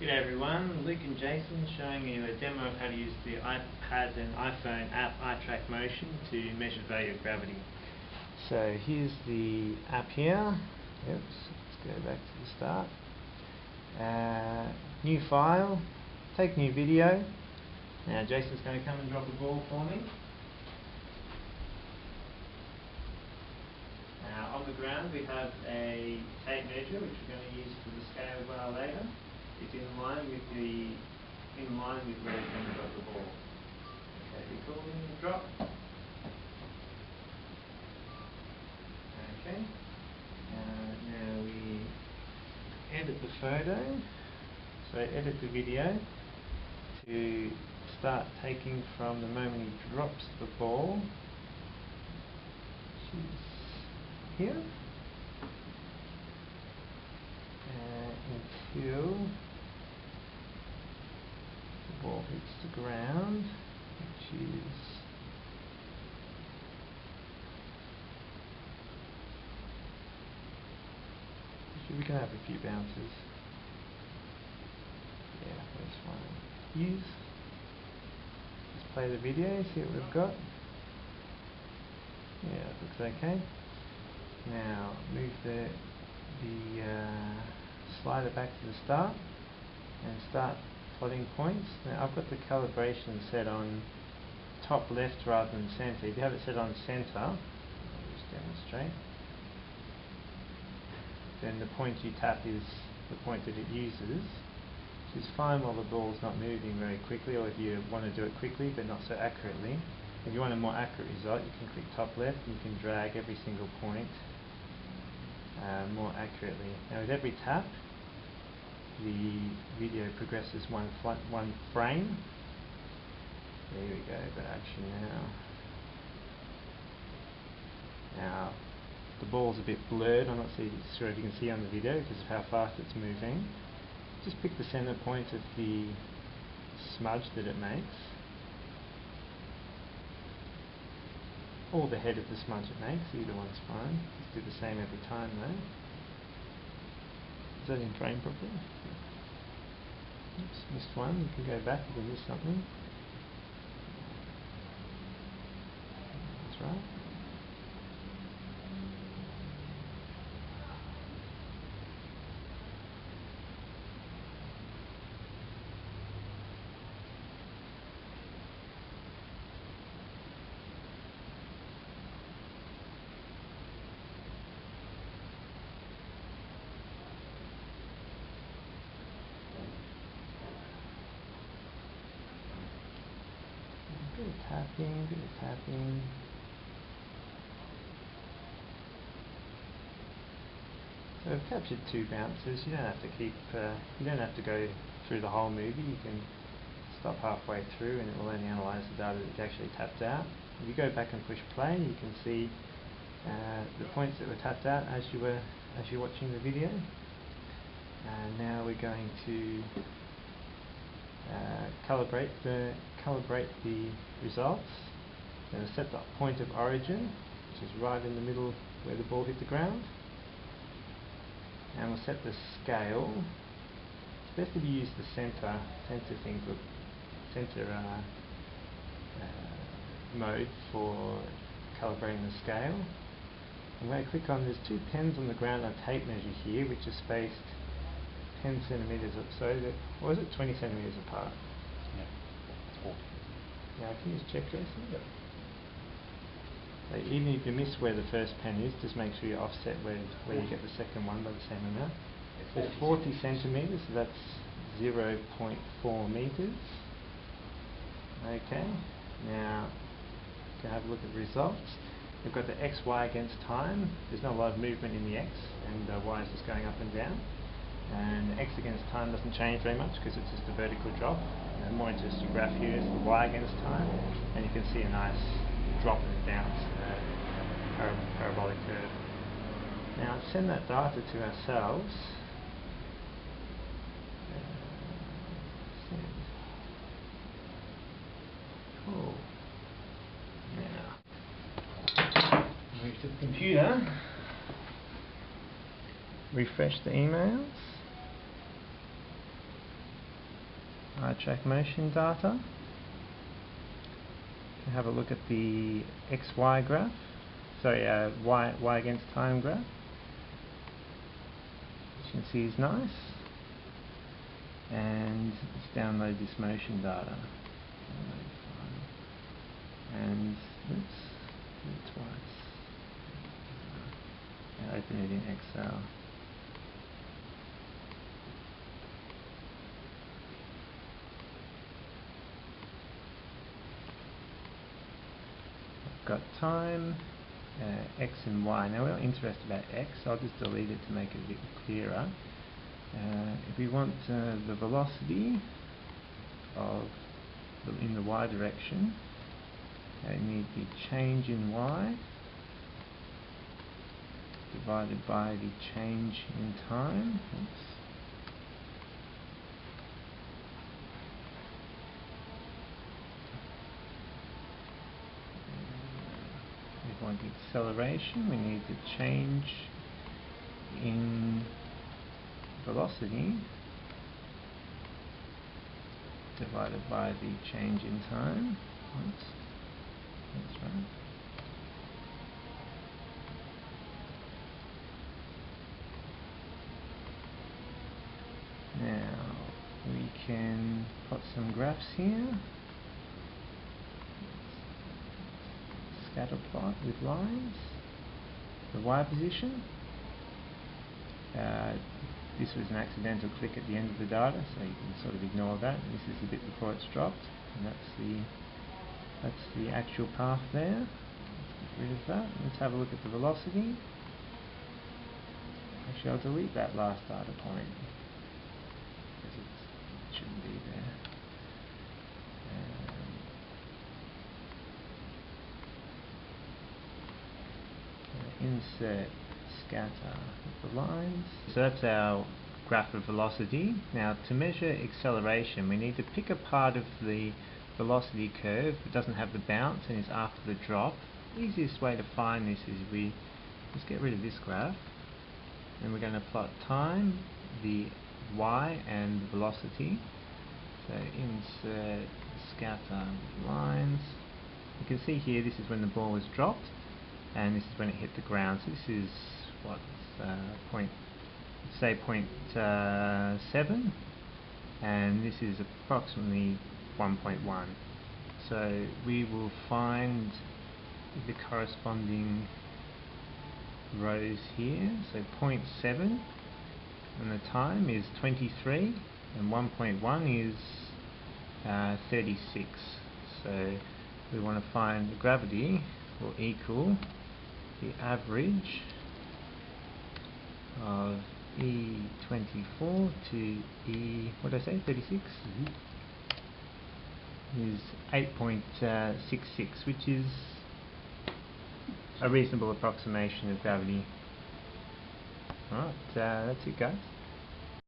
G'day everyone, Luke and Jason showing you a demo of how to use the iPad and iPhone app iTrackMotion to measure the value of gravity. So here's the app here. Oops, let's go back to the start. New file, take new video. Now Jason's going to come and drop a ball for me. Now on the ground we have a tape measure which we're going to use for the scale bar later. It's in line with where it's going to drop the ball. Okay, recording the drop. Okay. Now we edit the photo. So edit the video to start taking from the moment he drops the ball, which is here, until the ball hits the ground, which is we can have a few bounces. Yeah, that's fine. Use. Let's play the video, see what we've got. Yeah, it looks okay. Now move the slider back to the start and start plotting points. Now I've got the calibration set on top left rather than center. If you have it set on center, I'll just demonstrate, then the point you tap is the point that it uses, which is fine while the ball's not moving very quickly, or if you want to do it quickly but not so accurately. If you want a more accurate result, you can click top left and you can drag every single point more accurately. Now with every tap, the video progresses one frame. There we go, but action now. Now the ball's a bit blurred, I'm not sure if you can see on the video because of how fast it's moving. Just pick the center point of the smudge that it makes, or the head of the smudge it makes, either one's fine. Just do the same every time though. Is that in frame properly? Oops, missed one. You can go back if you missed something. That's right. Bit of tapping. So I've captured two bounces. You don't have to you don't have to go through the whole movie. You can stop halfway through and it will only analyse the data that you actually tapped out. If you go back and push play, you can see the points that were tapped out as you're watching the video. And now we're going to calibrate the results. Then we'll set the point of origin, which is right in the middle where the ball hit the ground, and we'll set the scale. It's best if you use the center mode for calibrating the scale. I'm going to click on, there's two pens on the ground on tape measure here, which are spaced 10 centimeters or so, or is it 20 centimeters apart? Yeah, 40. Now can you just check, Jason? Yep. So even if you miss where the first pen is, just make sure you offset where you get the second one by the same amount. So 40 centimeters, so that's 0.4 meters. Okay, now you can have a look at the results. We've got the X, Y against time. There's not a lot of movement in the X, and Y is just going up and down. And the X against time doesn't change very much because it's just a vertical drop. The more interesting graph here is the Y against time, and you can see a nice drop and bounce parabolic curve. Now send that data to ourselves. Send. Cool. Now move to the computer. Refresh the emails. iTrackMotion data. To have a look at the XY graph, sorry, y against time graph, which you can see is nice. And let's download this motion data. Download file. And oops, do it twice. Now open it in Excel. Got time, x and y. Now we're not interested about x, I'll just delete it to make it a bit clearer. If we want the velocity in the y direction, we need the change in y divided by the change in time. Oops. If we want the acceleration, we need the change in velocity divided by the change in time. Oops. That's right. Now we can plot some graphs here. Scatter plot with lines. The y position. This was an accidental click at the end of the data, so you can sort of ignore that. This is the bit before it's dropped, and that's the actual path there. Let's get rid of that. Let's have a look at the velocity. Actually, I'll delete that last data point because it shouldn't be there. Insert scatter with the lines. So that's our graph of velocity. Now to measure acceleration, we need to pick a part of the velocity curve that doesn't have the bounce and is after the drop. The easiest way to find this is we just get rid of this graph, and we're going to plot time, the y and the velocity. So insert scatter with lines. You can see here this is when the ball was dropped, and this is when it hit the ground. So this is what, point 7, and this is approximately 1.1. So we will find the corresponding rows here. So 0.7, and the time is 23, and 1.1 is 36. So we want to find the gravity will equal the average of E24 to E, what did I say, 36? Is 8.66, which is a reasonable approximation of gravity. Alright, that's it guys.